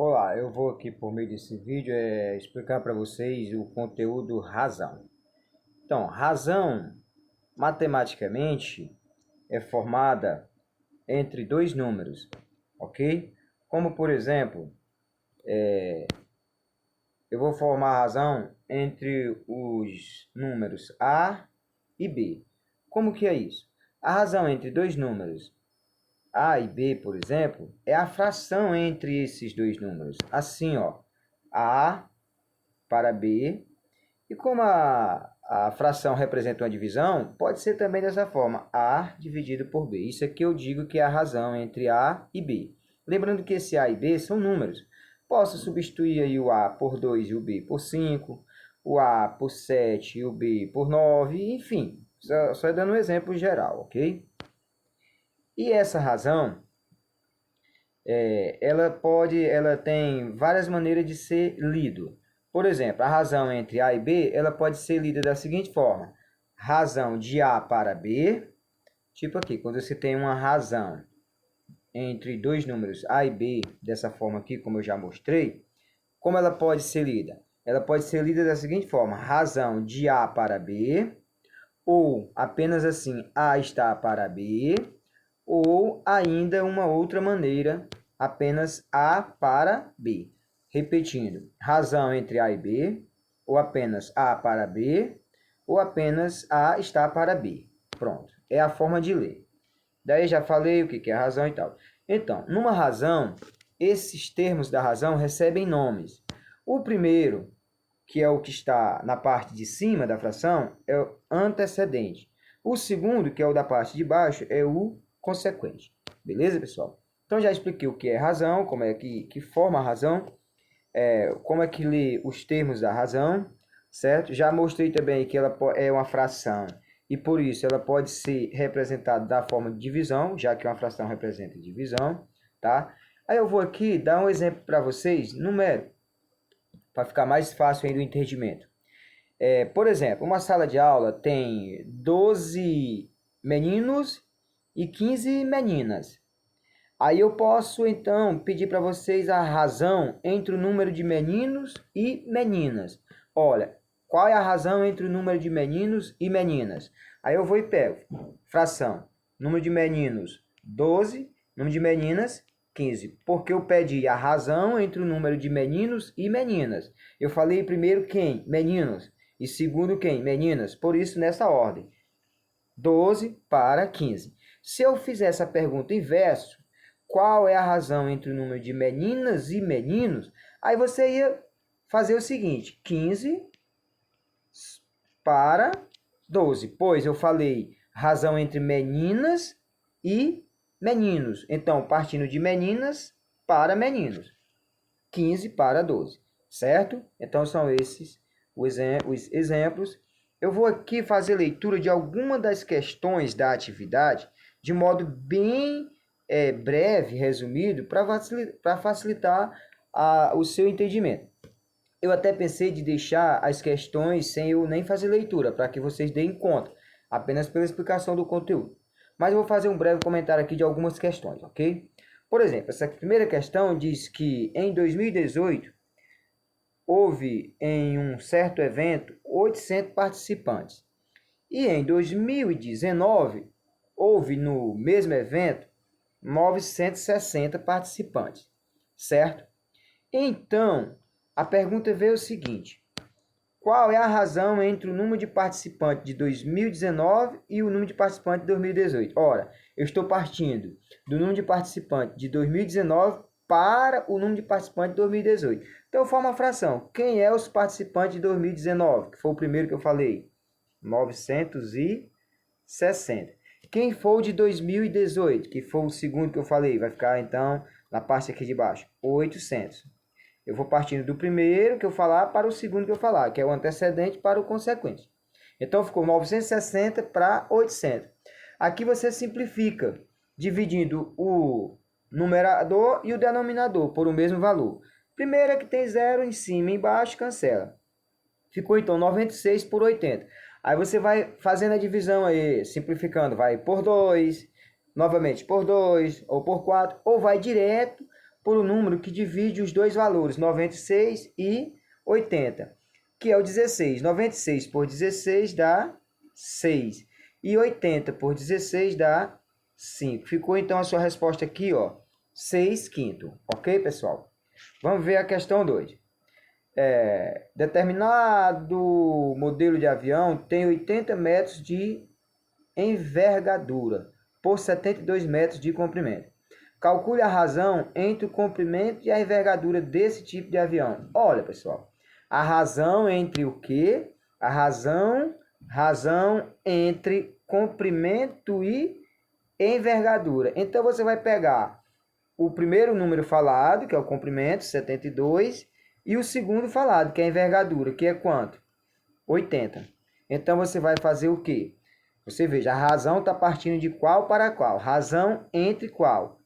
Olá, eu vou aqui por meio desse vídeo explicar para vocês o conteúdo razão. Então, razão matematicamente é formada entre dois números, ok? Como por exemplo, eu vou formar a razão entre os números A e B. Como que é isso? A razão entre dois números A e B, por exemplo, é a fração entre esses dois números. Assim, ó, A para B. E como a fração representa uma divisão, pode ser também dessa forma, A dividido por B. Isso aqui eu digo que é a razão entre A e B. Lembrando que esse A e B são números. Posso substituir aí o A por 2 e o B por 5, o A por 7 e o B por 9, enfim, só dando um exemplo geral, ok? E essa razão, ela tem várias maneiras de ser lido. Por exemplo, a razão entre A e B, ela pode ser lida da seguinte forma: razão de A para B, tipo aqui, quando você tem uma razão entre dois números A e B, dessa forma aqui, como eu já mostrei, como ela pode ser lida? Ela pode ser lida da seguinte forma: razão de A para B, ou apenas assim, A está para B, ou ainda uma outra maneira, apenas A para B. Repetindo, razão entre A e B, ou apenas A para B, ou apenas A está para B. Pronto, é a forma de ler. Daí já falei o que é a razão e tal. Então, numa razão, esses termos da razão recebem nomes. O primeiro, que é o que está na parte de cima da fração, é o antecedente. O segundo, que é o da parte de baixo, é o consequente. Beleza, pessoal? Então, já expliquei o que é razão, como é que forma a razão, como é que lê os termos da razão, certo? Já mostrei também que ela é uma fração e, por isso, ela pode ser representada da forma de divisão, já que uma fração representa divisão, tá? Aí eu vou aqui dar um exemplo para vocês, numérico, para ficar mais fácil ainda o entendimento. Por exemplo, uma sala de aula tem 12 meninos e 15 meninas. Aí eu posso, então, pedir para vocês a razão entre o número de meninos e meninas. Olha, qual é a razão entre o número de meninos e meninas? Aí eu vou e pego. Fração. Número de meninos, 12. Número de meninas, 15. Porque eu pedi a razão entre o número de meninos e meninas. Eu falei primeiro quem? Meninos. E segundo quem? Meninas. Por isso, nessa ordem. 12 para 15. Se eu fizer essa pergunta inverso, qual é a razão entre o número de meninas e meninos? Aí você ia fazer o seguinte: 15 para 12. Pois eu falei razão entre meninas e meninos. Então, partindo de meninas para meninos. 15 para 12. Certo? Então, são esses os exemplos. Eu vou aqui fazer leitura de alguma das questões da atividade de modo bem breve, resumido, para facilitar o seu entendimento. Eu até pensei de deixar as questões sem eu nem fazer leitura, para que vocês deem conta, apenas pela explicação do conteúdo. Mas eu vou fazer um breve comentário aqui de algumas questões, ok? Por exemplo, essa primeira questão diz que em 2018 houve em um certo evento 800 participantes. E em 2019 houve no mesmo evento 960 participantes, certo? Então, a pergunta veio o seguinte: qual é a razão entre o número de participantes de 2019 e o número de participantes de 2018? Ora, eu estou partindo do número de participantes de 2019 para o número de participantes de 2018. Então, eu formo a fração. Quem é os participantes de 2019? Que foi o primeiro que eu falei. 960. Quem for o de 2018, que foi o segundo que eu falei, vai ficar então na parte aqui de baixo, 800. Eu vou partindo do primeiro que eu falar para o segundo que eu falar, que é o antecedente para o consequente. Então ficou 960 para 800. Aqui você simplifica, dividindo o numerador e o denominador por o mesmo valor. Primeiro é que tem zero em cima e embaixo, cancela. Ficou então 96 por 80. Aí você vai fazendo a divisão aí, simplificando, vai por 2, novamente por 2, ou por 4, ou vai direto por um número que divide os dois valores, 96 e 80, que é o 16. 96 por 16 dá 6. E 80 por 16 dá 5. Ficou então a sua resposta aqui, ó, 6 quintos. Ok, pessoal? Vamos ver a questão 2. Determinado modelo de avião tem 80 metros de envergadura por 72 metros de comprimento. Calcule a razão entre o comprimento e a envergadura desse tipo de avião. Olha, pessoal, a razão entre o quê? A razão entre comprimento e envergadura. Então, você vai pegar o primeiro número falado, que é o comprimento, 72, e o segundo falado, que é a envergadura, que é quanto? 80. Então, você vai fazer o quê? Você veja, a razão está partindo de qual para qual? Razão entre qual?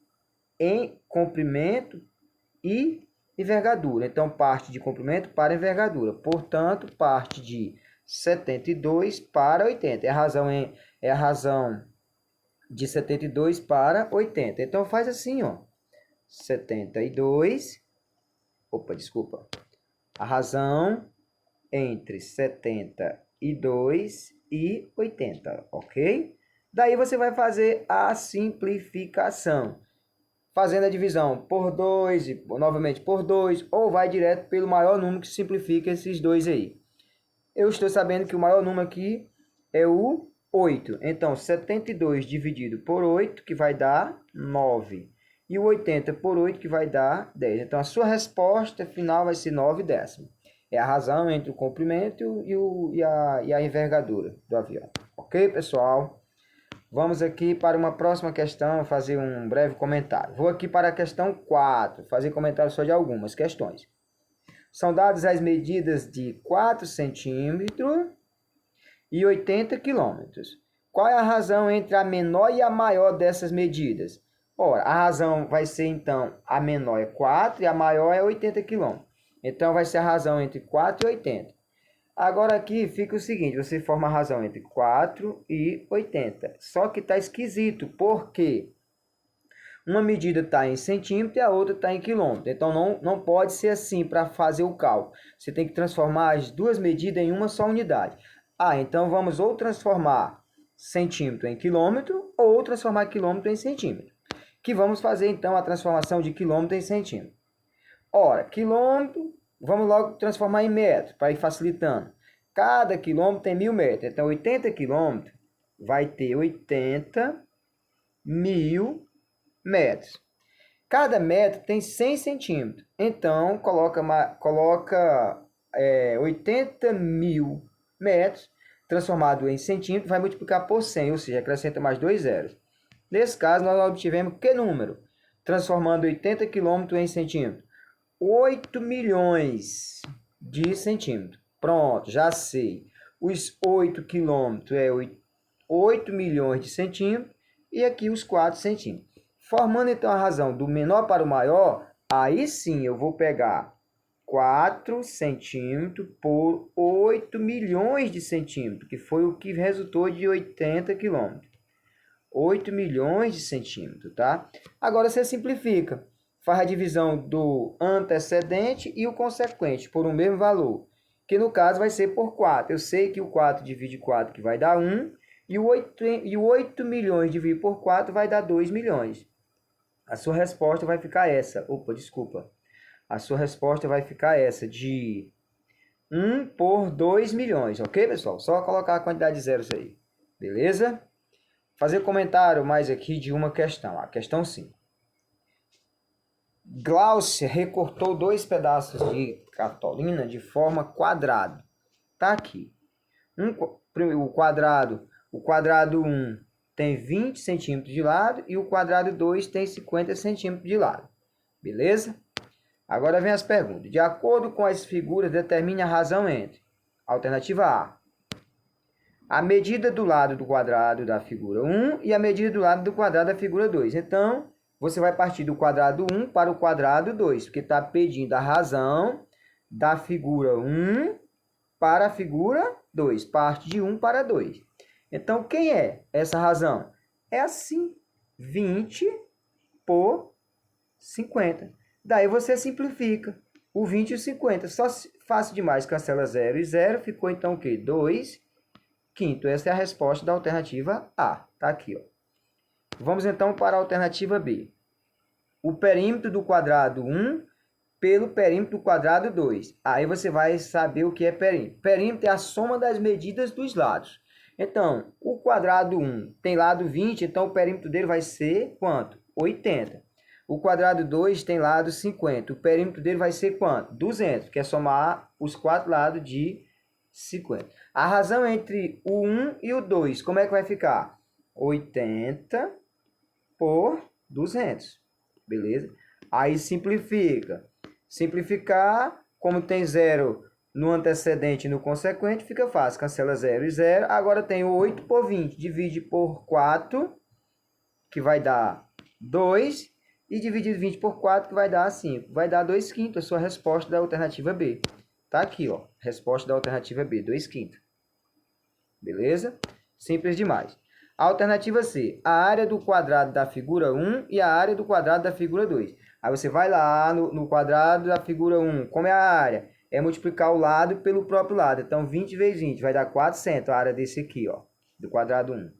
Em comprimento e envergadura. Então, parte de comprimento para envergadura. Portanto, parte de 72 para 80. É a razão de 72 para 80. Então, faz assim, ó. 72. Opa, desculpa. A razão entre 72 e 80, ok? Daí você vai fazer a simplificação, fazendo a divisão por 2 e novamente por 2, ou vai direto pelo maior número que simplifica esses dois aí. Eu estou sabendo que o maior número aqui é o 8. Então, 72 dividido por 8, que vai dar 9. E o 80 por 8, que vai dar 10. Então, a sua resposta final vai ser 9 décimos. É a razão entre o comprimento e a envergadura do avião. Ok, pessoal? Vamos aqui para uma próxima questão, fazer um breve comentário. Vou aqui para a questão 4, fazer comentário só de algumas questões. São dadas as medidas de 4 centímetros e 80 quilômetros. Qual é a razão entre a menor e a maior dessas medidas? Ora, a razão vai ser, então, a menor é 4 e a maior é 80 quilômetros. Então, vai ser a razão entre 4 e 80. Agora aqui fica o seguinte, você forma a razão entre 4 e 80. Só que está esquisito, porque uma medida está em centímetro e a outra está em quilômetro. Então, não pode ser assim para fazer o cálculo. Você tem que transformar as duas medidas em uma só unidade. Então vamos ou transformar centímetro em quilômetro ou transformar quilômetro em centímetro. Que vamos fazer então a transformação de quilômetro em centímetro. Ora, quilômetro, vamos logo transformar em metro, para ir facilitando. Cada quilômetro tem 1000 metros. Então, 80 quilômetros vai ter 80.000 metros. Cada metro tem 100 centímetros. Então, coloca 80.000 metros, transformado em centímetro, vai multiplicar por 100, ou seja, acrescenta mais 2 zeros. Nesse caso, nós obtivemos que número? Transformando 80 quilômetros em centímetro. 8 milhões de centímetros. Pronto, já sei. Os 8 quilômetros é 8 milhões de centímetros e aqui os 4 centímetros. Formando então a razão do menor para o maior, aí sim eu vou pegar 4 centímetros por 8 milhões de centímetros, que foi o que resultou de 80 quilômetros. 8 milhões de centímetros, tá? Agora você simplifica. Faz a divisão do antecedente e o consequente por um mesmo valor, que no caso vai ser por 4. Eu sei que o 4 divide 4, que vai dar 1, e o 8 milhões dividido por 4 vai dar 2 milhões. A sua resposta vai ficar essa. Opa, desculpa. A sua resposta vai ficar essa, de 1 por 2 milhões, ok, pessoal? Só colocar a quantidade de zeros aí, beleza? Fazer comentário mais aqui de uma questão, a questão 5. Glaucia recortou 2 pedaços de cartolina de forma quadrada. Tá aqui. O quadrado 1 tem 20 centímetros de lado e o quadrado 2 tem 50 centímetros de lado. Beleza? Agora vem as perguntas. De acordo com as figuras, determine a razão entre. Alternativa A medida do lado do quadrado da figura 1 e a medida do lado do quadrado da figura 2. Então, você vai partir do quadrado 1 para o quadrado 2, porque está pedindo a razão da figura 1 para a figura 2. Parte de 1 para 2. Então, quem é essa razão? É assim, 20 por 50. Daí você simplifica o 20 e o 50. Só fácil demais, cancela 0 e 0. Ficou então o quê? 2 quinto. Essa é a resposta da alternativa A. Tá aqui, ó. Vamos então para a alternativa B. O perímetro do quadrado 1 pelo perímetro do quadrado 2. Aí você vai saber o que é perímetro. Perímetro é a soma das medidas dos lados. Então, o quadrado 1 tem lado 20, então o perímetro dele vai ser quanto? 80. O quadrado 2 tem lado 50. O perímetro dele vai ser quanto? 200, que é somar os quatro lados de 50. A razão entre o 1 e o 2, como é que vai ficar? 80 por 200. Beleza? Aí simplifica. Simplificar, como tem 0 no antecedente e no consequente, fica fácil. Cancela 0 e 0. Agora tem 8 por 20. Divide por 4, que vai dar 2. E divide 20 por 4, que vai dar 5. Vai dar 2 quintos, a sua resposta da alternativa B. Tá aqui, ó. Resposta da alternativa B, 2 quintos. Beleza? Simples demais. A alternativa C, a área do quadrado da figura 1 e a área do quadrado da figura 2. Aí você vai lá no quadrado da figura 1. Como é a área? É multiplicar o lado pelo próprio lado. Então, 20 vezes 20 vai dar 400, a área desse aqui, ó, do quadrado 1.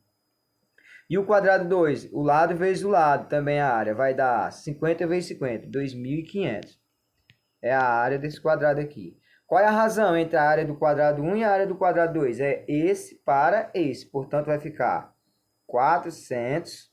E o quadrado 2, o lado vezes o lado, também a área, vai dar 50 vezes 50, 2.500. É a área desse quadrado aqui. Qual é a razão entre a área do quadrado 1 e a área do quadrado 2? É esse para esse. Portanto, vai ficar 400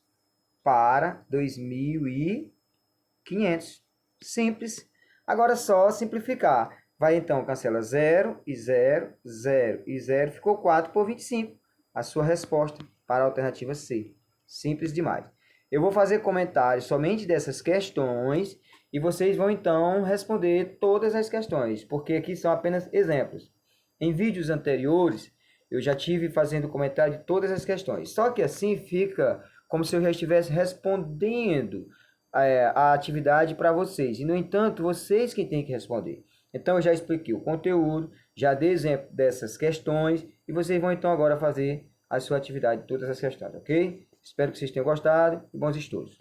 para 2.500. Simples. Agora, só simplificar. Vai, então, cancela 0 e 0, 0 e 0. Ficou 4 por 25. A sua resposta para a alternativa C. Simples demais. Eu vou fazer comentários somente dessas questões e vocês vão, então, responder todas as questões, porque aqui são apenas exemplos. Em vídeos anteriores, eu já tive fazendo comentário de todas as questões. Só que assim fica como se eu já estivesse respondendo a atividade para vocês. E, no entanto, vocês que têm que responder. Então, eu já expliquei o conteúdo, já dei exemplo dessas questões e vocês vão, então, agora fazer a sua atividade de todas as questões, ok? Espero que vocês tenham gostado e bons estudos.